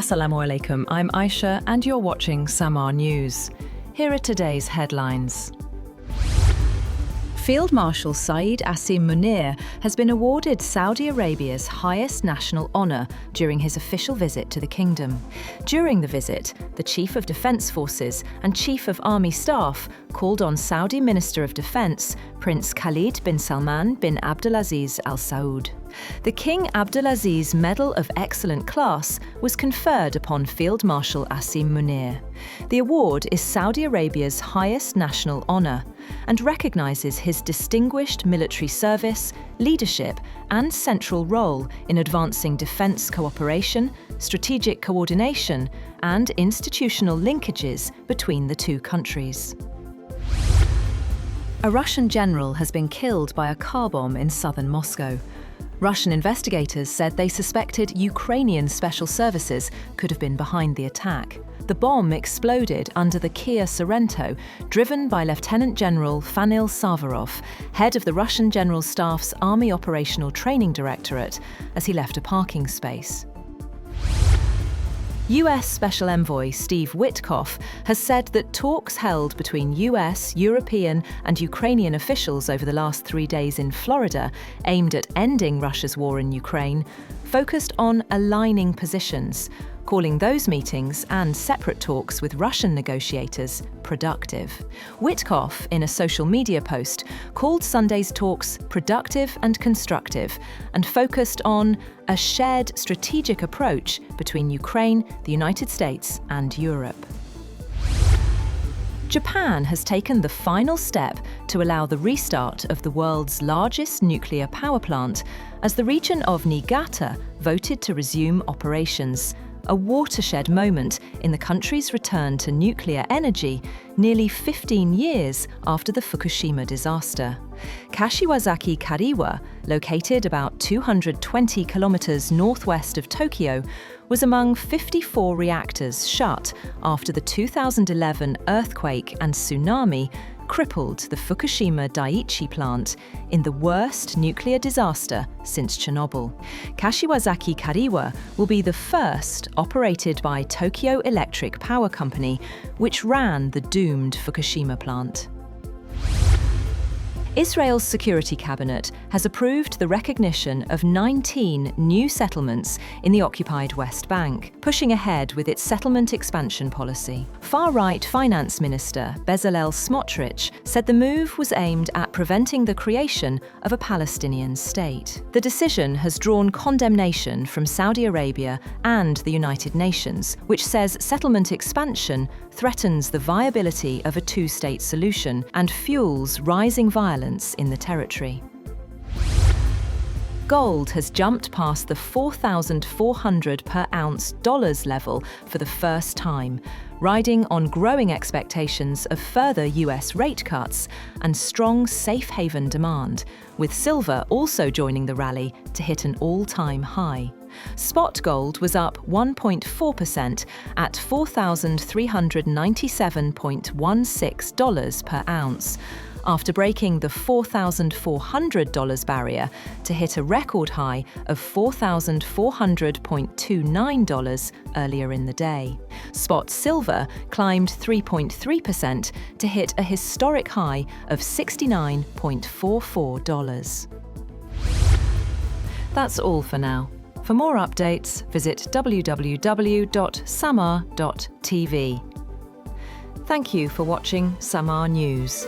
Assalamu alaikum, I'm Aisha and you're watching Samaa News. Here are today's headlines. Field Marshal Syed Asim Munir has been awarded Saudi Arabia's highest national honour during his official visit to the kingdom. During the visit, the Chief of Defence Forces and Chief of Army Staff called on Saudi Minister of Defence, Prince Khalid bin Salman bin Abdulaziz Al Saud. The King Abdulaziz Medal of Excellent Class was conferred upon Field Marshal Asim Munir. The award is Saudi Arabia's highest national honour and recognises his distinguished military service, leadership and central role in advancing defence cooperation, strategic coordination and institutional linkages between the two countries. A Russian general has been killed by a car bomb in southern Moscow. Russian investigators said they suspected Ukrainian special services could have been behind the attack. The bomb exploded under the Kia Sorento, driven by Lieutenant General Fanil Savarov, head of the Russian General Staff's Army Operational Training Directorate, as he left a parking space. US Special Envoy Steve Witkoff has said that talks held between US, European and Ukrainian officials over the last 3 days in Florida, aimed at ending Russia's war in Ukraine, focused on aligning positions, calling those meetings and separate talks with Russian negotiators productive. Witkoff, in a social media post, called Sunday's talks productive and constructive and focused on a shared strategic approach between Ukraine, the United States and Europe. Japan has taken the final step to allow the restart of the world's largest nuclear power plant as the region of Niigata voted to resume operations, a watershed moment in the country's return to nuclear energy nearly 15 years after the Fukushima disaster. Kashiwazaki Kariwa, located about 220 kilometers northwest of Tokyo, was among 54 reactors shut after the 2011 earthquake and tsunami crippled the Fukushima Daiichi plant in the worst nuclear disaster since Chernobyl. Kashiwazaki Kariwa will be the first operated by Tokyo Electric Power Company, which ran the doomed Fukushima plant. Israel's Security Cabinet has approved the recognition of 19 new settlements in the occupied West Bank, pushing ahead with its settlement expansion policy. Far-right Finance Minister Bezalel Smotrich said the move was aimed at preventing the creation of a Palestinian state. The decision has drawn condemnation from Saudi Arabia and the United Nations, which says settlement expansion threatens the viability of a two-state solution and fuels rising violence in the territory. Gold has jumped past the $4,400 per ounce dollars level for the first time, riding on growing expectations of further US rate cuts and strong safe haven demand, with silver also joining the rally to hit an all-time high. Spot gold was up 1.4% at $4,397.16 per ounce, after breaking the $4,400 barrier to hit a record high of $4,400.29 earlier in the day. Spot silver climbed 3.3% to hit a historic high of $69.44. That's all for now. For more updates, visit www.samaa.tv. Thank you for watching Samaa News.